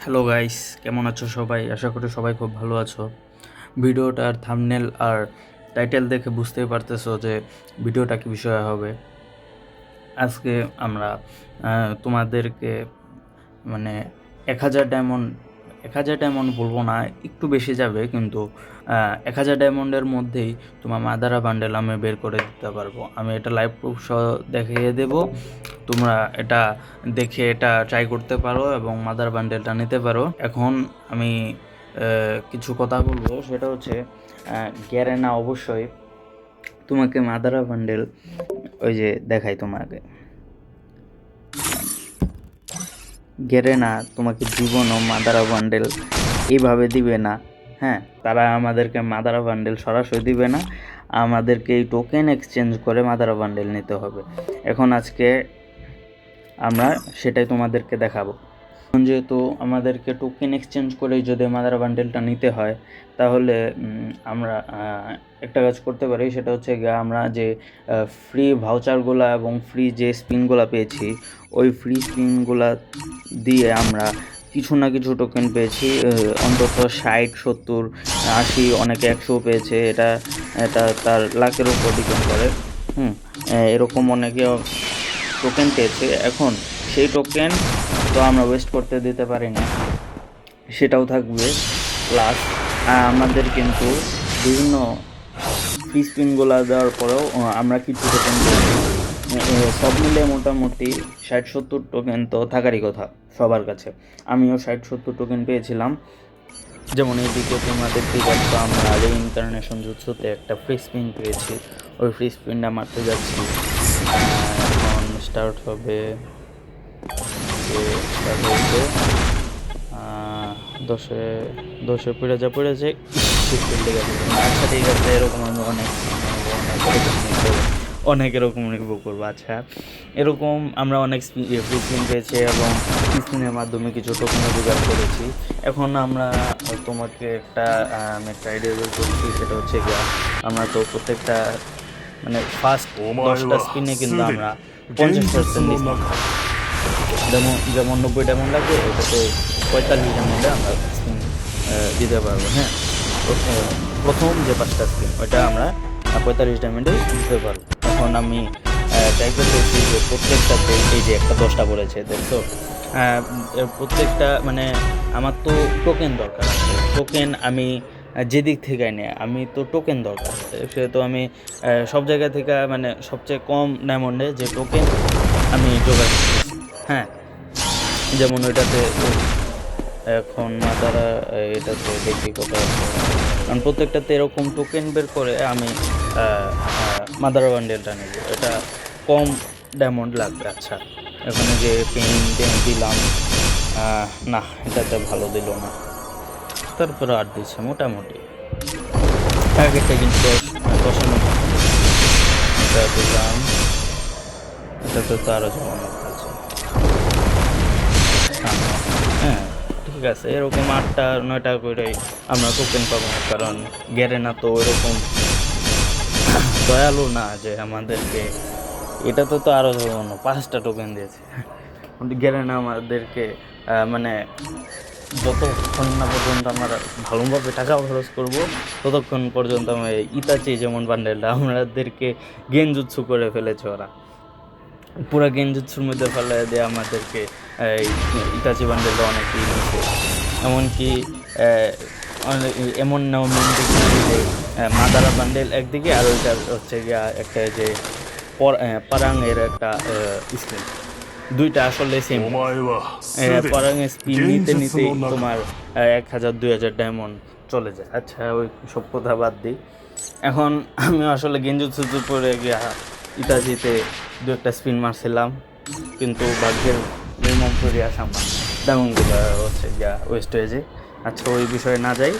Hello guys, কেমন আছো সবাই? আশা করি সবাই খুব ভালো আছো। ভিডিওটার থাম্বনেল আর টাইটেল দেখে বুঝতেই পারতেছো যে ভিডিওটা কি বিষয়ে হবে। আজকে আমরা তোমাদেরকে মানে 1000 ডায়মন্ড 1000 ডায়মন্ড বলবো না, একটু বেশি যাবে, কিন্তু 1000 ডায়মন্ডের মধ্যেই তোমার মাদারা বান্ডেল আমি বের করে দিতে পারবো। আমি এটা লাইভ প্রুফ সহ দেখিয়ে দেবো। তোমরা এটা দেখে এটা ট্রাই করতে পারো এবং মাদার বান্ডেলটা নিতে পারো। এখন আমি কিছু কথা বলবো, সেটা হচ্ছে গ্যারেনা অবশ্যই তোমাকে মাদারা বান্ডেল, ওই যে দেখাই তোমাকে, গ্যারেনা তোমাকে জীবনও মাদারা বান্ডেল এইভাবে দিবে না। হ্যাঁ, তারা আমাদেরকে মাদারা বান্ডেল সরাসরি দিবে না, আমাদেরকে এই টোকেন এক্সচেঞ্জ করে মাদারা বান্ডেল নিতে হবে। এখন আজকে আমরা সেটাই তোমাদেরকে দেখাবো। যেহেতু আমাদেরকে টোকেন এক্সচেঞ্জ করেই যদি মাদার বান্ডেলটা নিতে হয়, তাহলে আমরা একটা কাজ করতে পারি, সেটা হচ্ছে আমরা যে ফ্রি ভাউচারগুলো এবং ফ্রি যে স্পিনগুলো পেয়েছি, ওই ফ্রি স্পিনগুলো দিয়ে আমরা কিছু না কিছু টোকেন পেয়েছি, অন্তত 60, 70, 80, অনেকে 100 পেয়েছে। এটা এটা তার লাকের উপর ডিপেন্ড করে। এরকম অনেকে টোকেন পেয়েছে। এখন সেই টোকেন তো আমরা ওয়েস্ট করতে দিতে পারি না, সেটাও থাকবে। প্লাস আমাদের কিন্তু বিভিন্ন ফ্রি স্পিনগুলো দেওয়ার পরেও আমরা কিছু টোকেন পেয়েছি। সব মিলে মোটামুটি 60-70 টোকেন তো থাকারই কথা সবার কাছে। আমিও 60-70 টোকেন পেয়েছিলাম। যেমন এইদিকে তোমরা দেখতেই পাচ্ছ, আমরা রিইনকার্নেশন জুৎসুতে একটা ফ্রি স্পিন পেয়েছি। ওই ফ্রি স্পিনটা মারতে যাচ্ছি। এখন স্টার্ট হবে, দশে দশে পড়ে যায়। আচ্ছা ঠিক আছে, এরকম আমি অনেক এরকম রিভিউ করবো। আচ্ছা, এরকম আমরা অনেক ফ্রি স্পিন পেয়েছি এবং ফ্রি স্পিনের মাধ্যমে কিছু টোকেনও জোগাড় করেছি। এখন আমরা তোমাকে একটা আইডিয়া বের করছি, সেটা হচ্ছে গিয়া আমরা তো প্রত্যেকটা ফার্স্ট 10টা স্পিনে কিন্তু আমরা 50% ডিসকাউন্ট, যেমন 90 ডায়মন্ড লাগবে, ওটাতে 45 ডায়মন্ডে আমরা স্পিন দিতে পারবো। হ্যাঁ, প্রথম যে 5টা স্পিন ওইটা আমরা 45 ডায়মন্ডে দিতে পারবো। এখন আমি ট্রাই করতেছি যে প্রত্যেকটাতে, এই যে একটা 10টা পড়েছে দেখছো, প্রত্যেকটা আমার তো টোকেন দরকার আছে। টোকেন আমি যেদিক থেকে নেই, আমি তো টোকেন দরকার, সেহেতু আমি সব জায়গা থেকে সবচেয়ে কম ডায়মন্ডে যে টোকেন আমি জোগাড় করতেছি। হ্যাঁ, যেমন ওইটাতে এখন তারা এটাতে দেখি কোথাও আছে, কারণ প্রত্যেকটাতে এরকম টোকেন বের করে আমি মাদার বান্ডেলটা নেব। এটা কম ডায়মন্ড লাগবে। আচ্ছা, এখানে যে পেইন্ট দিলাম, না এটাতে ভালো দিল না, তারপরে আর দিচ্ছে মোটামুটি টার্গেটটা কিন্তু 10-10-এর মতো এটা দিলাম। এটাতে তো আরও জমানো আছে। হ্যাঁ ঠিক আছে, এরকম 8টা-9টা করে আমরা টোকেন পাবো, কারণ গ্যারেনা তো ওইরকম দয়ালু না যে আমাদেরকে, এটাতে তো আরও 5টা টোকেন দিয়েছে। গ্যারেনা আমাদেরকে যতক্ষণ না পর্যন্ত আমরা ভালোভাবে টাকা খরচ করব, ততক্ষণ পর্যন্ত আমি ইতাচি যেমন বান্ডেলটা আমাদেরকে গেঞ্জুৎসু করে ফেলেছে ওরা, পুরো গেঞ্জুৎসুর মধ্যে ফেলে দিয়ে আমাদেরকে এই ইতাচি বান্ডেলটা অনেকেই নিয়েছে। এমনকি এমন নিয়ম দেখেছি যে মাদারা বান্ডেল একদিকে, আর ওইটা হচ্ছে গিয়া একটা যে পারাংয়ের একটা স্কিন, দুইটা আসলে সেম। পারাংয়ের স্পিন নিতে নিতেই তোমার 1000-2000 ডায়মন্ড চলে যায়। আচ্ছা, ওই সব কথা বাদ দিই। এখন আমি আসলে গেঞ্জুৎসু পরে গিয়া ইতাচিতে 2-একটা স্পিন মারছিলাম, কিন্তু ভাগ্যের নির্মম পরিহাস আমার ডায়মন্ডগুলো হচ্ছে গিয়া ওয়েস্ট হয়ে যায়। আচ্ছা, ওই বিষয়ে না যাই।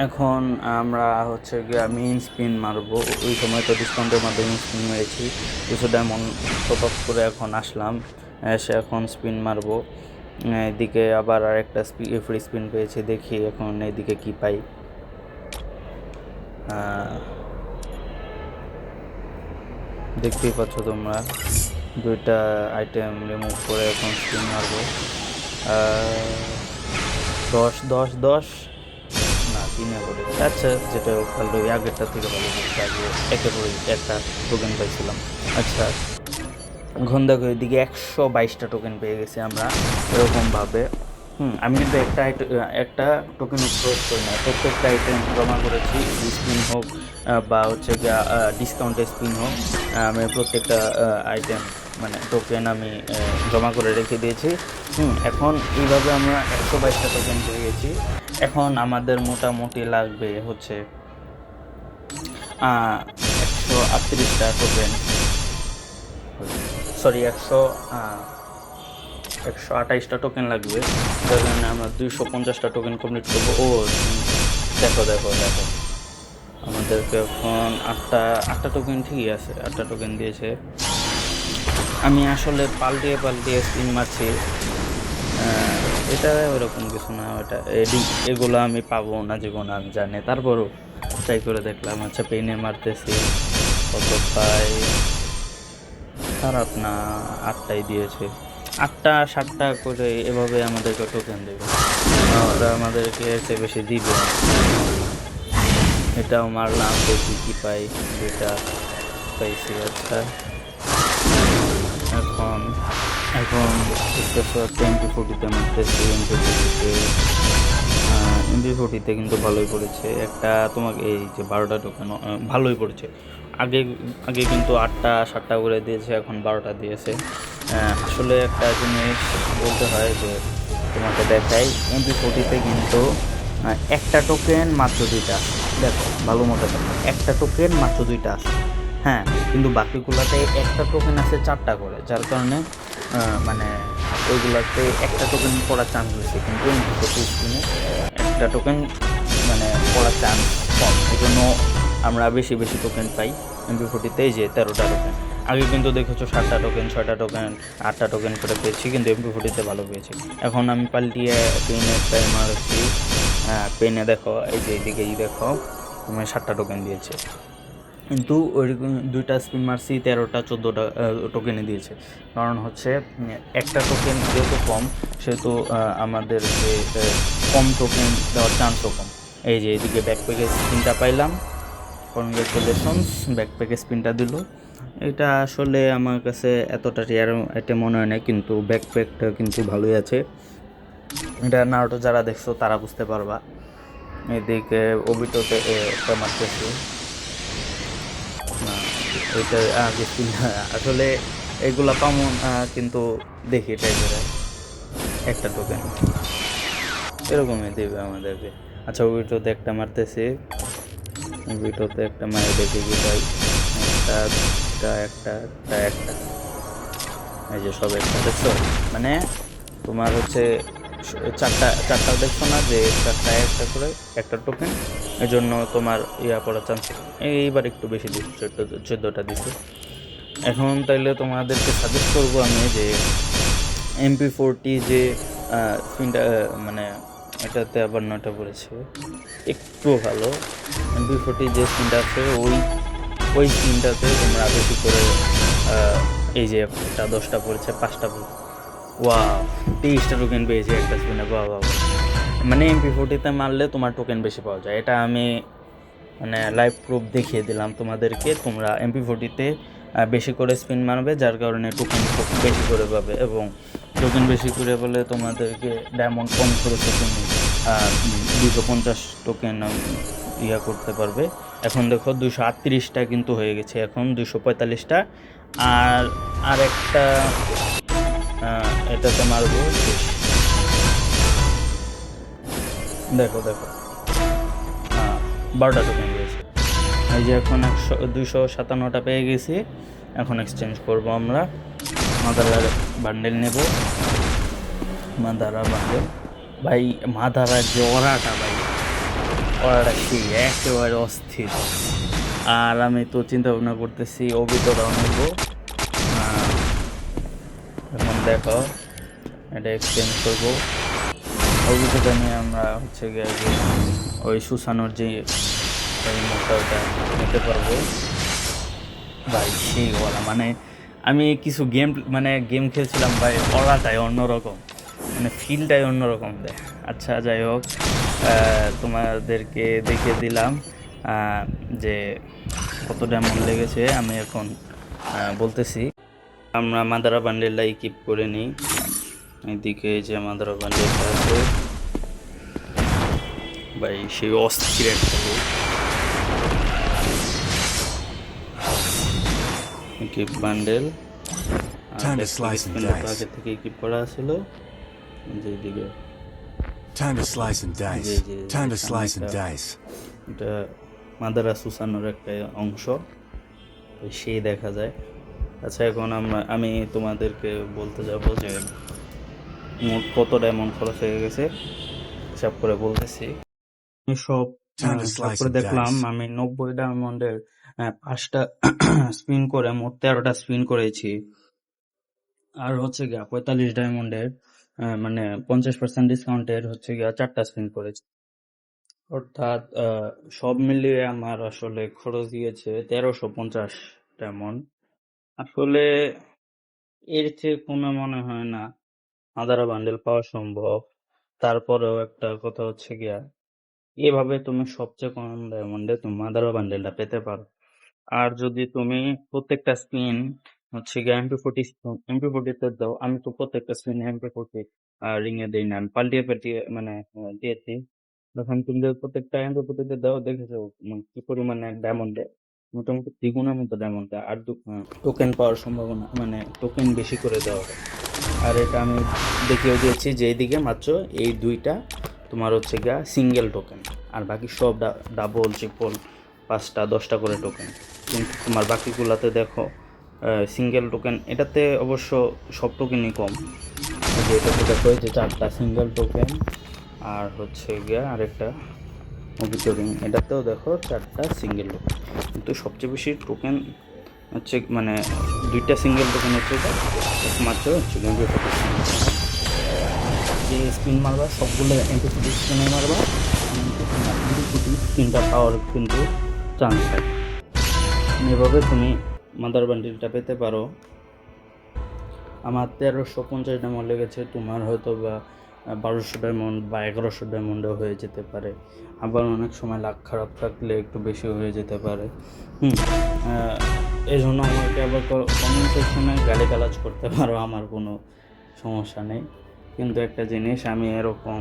এখন আমরা হচ্ছে গিয়ে মেইন স্পিন মারবো। ওই সময় তো ডিসকাউন্টের মাধ্যমে স্পিন মেরেছি, কিছু ডায়মন্ড টপ আপ করে এখন আসলাম, এসে এখন স্পিন মারবো। এদিকে আবার আরেকটা ফ্রি স্পিন পেয়েছি, দেখি এখন এদিকে কি পাই। দেখতেই পাচ্ছ তোমরা, দুইটা আইটেম রিমুভ করে এখন স্পিন মারবো। 10 না 3-এ পড়েছে। আচ্ছা, যেটা ভালো আগেরটা থেকে ভালো করছে, আগে একে পড়ে একটা টোকেন পাইছিলাম। আচ্ছা, এখন দেখো এদিকে 122টা টোকেন পেয়ে গেছি আমরা এরকমভাবে। আমি কিন্তু একটা টোকেন ক্রস করি না, প্রত্যেকটা আইটেম জমা করেছি, স্পিন হোক বা হচ্ছে ডিসকাউন্টে স্পিন হোক, আমি প্রত্যেকটা আইটেম মানে টোকেন আমি জমা করে রেখে দিয়েছি। এখন এইভাবে আমরা 122টা টোকেন পেয়ে গেছি। এখন আমাদের মোটামুটি লাগবে হচ্ছে 138টা টোকেন, সরি 128টা টোকেন লাগবে, যার জন্য আমরা 250টা টোকেন কমপ্লিট করবো। দেখো দেখো দেখো, আমাদেরকে এখন আটটা টোকেন ঠিকই আছে, 8টা টোকেন দিয়েছে। আমি আসলে পাল্টিয়ে স্পিন মারছি, এটা ওরকম কিছু না, এগুলো আমি পাবো না জীবনে আমি জানি, তারপরও ট্রাই করে দেখলাম। আচ্ছা, পেনে মারতেছি, কত পাই, খারাপ না, 8টাই দিয়েছে, 8টা 7টা করে এভাবে আমাদেরকে টোকেন দেবে, ওরা আমাদেরকে এর চেয়ে বেশি দিবে। এটাও মারলাম, দেখি কি পাই, 2টা পাইছি। আচ্ছা, এখন MP40তে মারতেছি, MP40তে কিন্তু ভালোই পড়েছে একটা, তোমাকে এই যে 12টা টোকেন ভালোই পড়েছে। আগে আগে কিন্তু 8টা 7টা করে দিয়েছে, এখন 12টা দিয়েছে। আসলে একটা জিনিস বলতে হয় যে তোমাকে দেখাই, MP40তে কিন্তু একটা টোকেন মাত্র 2টা, দেখো ভালো মতো দেখো, একটা টোকেন মাত্র 2টা আছে। হ্যাঁ, কিন্তু বাকিগুলোতে একটা টোকেন আছে 4টা করে, যার কারণে মানে ওইগুলোতে একটা টোকেন পড়ার চান্স বেশি, কিন্তু MP40 স্ক্রিনে একটা টোকেন মানে পড়ার চান্স কম, এই জন্য আমরা বেশি টোকেন পাই MP40তে। যে 13টা টোকেন, আগে কিন্তু দেখেছো 7টা টোকেন 6টা টোকেন 8টা টোকেন করে পেয়েছি, কিন্তু MP40তে ভালো পেয়েছি। এখন আমি পাল্টিয়ে পেনের টাইম মারছি, পেনে দেখো এই যে এইদিকেই দেখো, তুমি 7টা টোকেন দিয়েছে, কিন্তু ওই 2টা স্পিন মারছি 13টা 14টা টোকেনে দিয়েছে। কারণ হচ্ছে একটা টোকেন যেহেতু কম, সেহেতু আমাদেরকে কম টোকেন দেওয়ার চান্সও কম। এই যে এদিকে ব্যাকপ্যাকের স্পিনটা পাইলাম, কনগ্রেচুলেশনস, ব্যাকপ্যাকের স্পিনটা দিল। এটা আসলে আমার কাছে এতটা রেয়ার আইটেম মনে হয় না, কিন্তু ব্যাকপ্যাকটা কিন্তু ভালোই আছে। এটা নারুটো যারা দেখছো তারা বুঝতে পারবা। এদিকে ওবিটোতে একটা মারতেছি, ওইটা আগে আসলে এগুলা কমন, কিন্তু দেখি ট্রাই করে একটা টোকেন এরকমই দেবে আমাদেরকে। আচ্ছা, ওইটাতে একটা মারতেছি, ওইটাতে একটা মারে দেখি কি ভাই, একটা এই যে সব একটা দেখছো, মানে তোমার হচ্ছে চারটা দেখছো না, যে চারটা একটা করে একটা টোকেন, এই জন্য তোমার পড়ার চান্স এইবার একটু বেশি দিচ্ছে, 14টা দিচ্ছে। এখন তাইলে তোমাদেরকে সাজেস্ট করবো আমি যে MP40 যে স্পিনটা, মানে এটাতে আবার 9টা পড়েছে, একটু ভালো। MP40 যে স্পিনটা আছে ওই স্পিনটাতে তোমরা বেশি করে এই যে একটা 10টা পড়েছে, 5টা পড়েছে, 23টা টোকেন পেয়েছি একটা স্পিনে, বাবা। মানে MP40তে মারলে তোমার টোকেন বেশি পাওয়া যায়, এটা আমি মানে লাইভ প্রুফ দেখিয়ে দিলাম তোমাদেরকে। তোমরা MP40তে বেশি করে স্পিন মারবে, যার কারণে টোকেন বেশি করে পাবে, এবং টোকেন বেশি করে বলে তোমাদেরকে ডায়মন্ড কম খরচে তুমি 250 টোকেন করতে পারবে। এখন দেখো 238টা কিন্তু হয়ে গেছে, এখন 245টা, আর একটা এটাতে মারবো। দেখো 12টা টোকেন দিয়েছে, এই যে এখন 257টা পেয়ে গেছি। এখন এক্সচেঞ্জ করব আমরা, মাদারার বান্ডেল নেব, মাদারা বান্ডেল। ভাই মাদারার যে ওরাটা, ভাই ওরাটা কি একেবারে অস্থির। আর আমি তো চিন্তা ভাবনা করতেছি অভিজ্ঞতাও নেব। এখন দেখো এটা এক্সচেঞ্জ করবো, অভিজ্ঞতা নিয়ে আমরা হচ্ছে গিয়ে ওই সুসানোর যে এই মোটটা ওটা নিতে পারবো। ভাই সেই বলা, মানে আমি কিছু গেম খেলছিলাম ভাই, অরাটাই অন্যরকম, মানে ফিলটাই অন্যরকম দেয়। আচ্ছা যাই হোক, তোমাদেরকে দেখিয়ে দিলাম যে কত ডায়মন্ড লেগেছে। আমি এখন বলতেছি। আমরা মাদারা বান্ডেলটা ইকিপ করে নিই। এদিকে যে মাদারা বান্ডেলটা আছে ভাই, সেই অস্থির একটা লোক। ইকিপ bundle Time to slice and dice. আগে থেকে ইকিপ করা ছিল। যেদিকে Time to slice and dice. Time to slice and dice. এটা মাদারা সুসানোর একটা অংশ, সেই দেখা যায়। আচ্ছা এখন আমি তোমাদেরকে বলতে যাব যে মোট কত ডায়মন্ড খরচ হয়ে গেছে, হিসাব করে বলতেছি। আমি সব হিসাব করে দেখলাম, আমি 90 ডায়মন্ডের 5টা স্পিন করে মোট 13টা স্পিন করেছি। আর হচ্ছে গিয়া 45 ডায়মন্ডের মানে 50% ডিসকাউন্টের হচ্ছে গিয়া 4টা স্পিন করেছি। অর্থাৎ সব মিলিয়ে আমার আসলে খরচ গিয়েছে 1350 ডায়মন্ড। আসলে এর চেয়ে কমে মনে হয় না মাদারা বান্ডেল পাওয়া সম্ভব। তারপরেও একটা কথা হচ্ছে গিয়া, এভাবে তুমি সবচেয়ে কম ডায়মন্ডে তুমি মাদারা বান্ডেলটা পেতে পারো। আর যদি তুমি প্রত্যেকটা স্পিন হচ্ছে গিয়ে এমপি40 দাও, আমি তো প্রত্যেকটা স্পিন এমপি40 রিংয়ে দিই না, আমি পাল্টিয়ে পাল্টিয়ে মানে দিয়েছি। যখন তুমি যদি প্রত্যেকটা এমপি40 দাও, দেখেছো কি পরিমাণে ডায়মন্ড দেয়, মোটামুটি দ্বিগুণের মতো ডায়মন্ড দেয়। আর টোকেন পাওয়ার সম্ভাবনা, মানে টোকেন বেশি করে দেওয়া হয়। আর এটা আমি দেখিয়ে দিয়েছি যে এইদিকে মাত্র এই 2টা তোমার হচ্ছে গিয়া সিঙ্গেল টোকেন, আর বাকি সব ডাবল ট্রিপল 5টা 10টা করে টোকেন। কিন্তু তোমার বাকিগুলাতে দেখো সিঙ্গেল টোকেন। এটাতে অবশ্য সব টোকেনই কম, যে এটাতে দেখো যে 4টা সিঙ্গেল টোকেন, আর হচ্ছে গিয়া আরেকটা মবিটোরিং, এটাতেও দেখো 4টা সিঙ্গেল টোকেন। কিন্তু সবচেয়ে বেশি টোকেন হচ্ছে মানে 2টা সিঙ্গেল টোকেন হচ্ছে একমাত্র হচ্ছে যে স্পিন মারবা সবগুলো এমপি40 স্পিনে মারবা, স্পিনটা পাওয়ার কিন্তু চান্স হয়। এভাবে তুমি মাদার বান্ডিলটা পেতে পারো। আমার 1350 ডায়মন্ড লেগেছে, তোমার হয়তো বা 1200 ডায়মন্ড বা 1100 ডায়মন্ডও হয়ে যেতে পারে। আবার অনেক সময় লাক খারাপ থাকলে একটু বেশি হয়ে যেতে পারে। এই জন্য আমাকে আবার কমেন্ট সেকশনে গালিগালাজ করতে পারো, আমার কোনো সমস্যা নেই। কিন্তু একটা জিনিস, আমি এরকম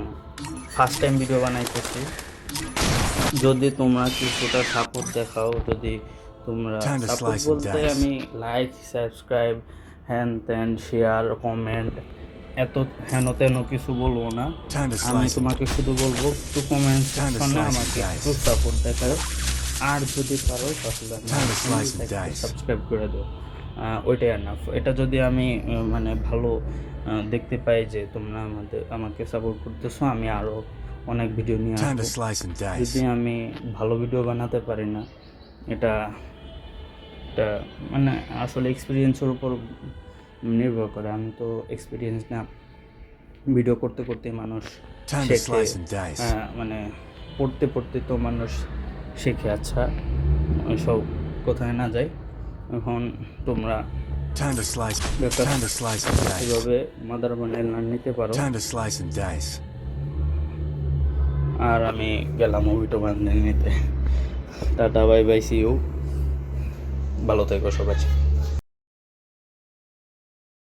ফার্স্ট টাইম ভিডিও বানাইতেছি। যদি তোমরা কিছুটা সাপোর্ট দেখাও, যদি তোমরা সাপোর্ট বলতে আমি লাইক সাবস্ক্রাইব হ্যান ত্যান শেয়ার কমেন্ট এত হেন তেন কিছু বলবো না। আমি তোমাকে শুধু বলবো একটু কমেন্ট সেকশনে আমাকে একটু সাপোর্ট দেখাও। আর যদি পারো তাহলে সাবস্ক্রাইব করে দাও, ওইটাই এনাফ। এটা যদি আমি মানে ভালো দেখতে পাই যে তোমরা আমাকে সাপোর্ট করতেছো, আমি আরও অনেক ভিডিও নিয়ে আসবো। যদি আমি ভালো ভিডিও বানাতে পারি না, এটা মানে আসলে এক্সপিরিয়েন্সের উপর নির্ভর করে। আমি তো এক্সপিরিয়েন্স না, ভিডিও করতে করতে মানুষ শেখে, মানে পড়তে পড়তে তো মানুষ শেখে। আচ্ছা সব কোথায় না যায়, এখন তোমরা এভাবে মাদার বান্ডেল নিতে পারো। আর আমি গেলাম ওইটা বান্ডেল নিতে। Tata bye bye, see you, ভালো থেকো সবাই।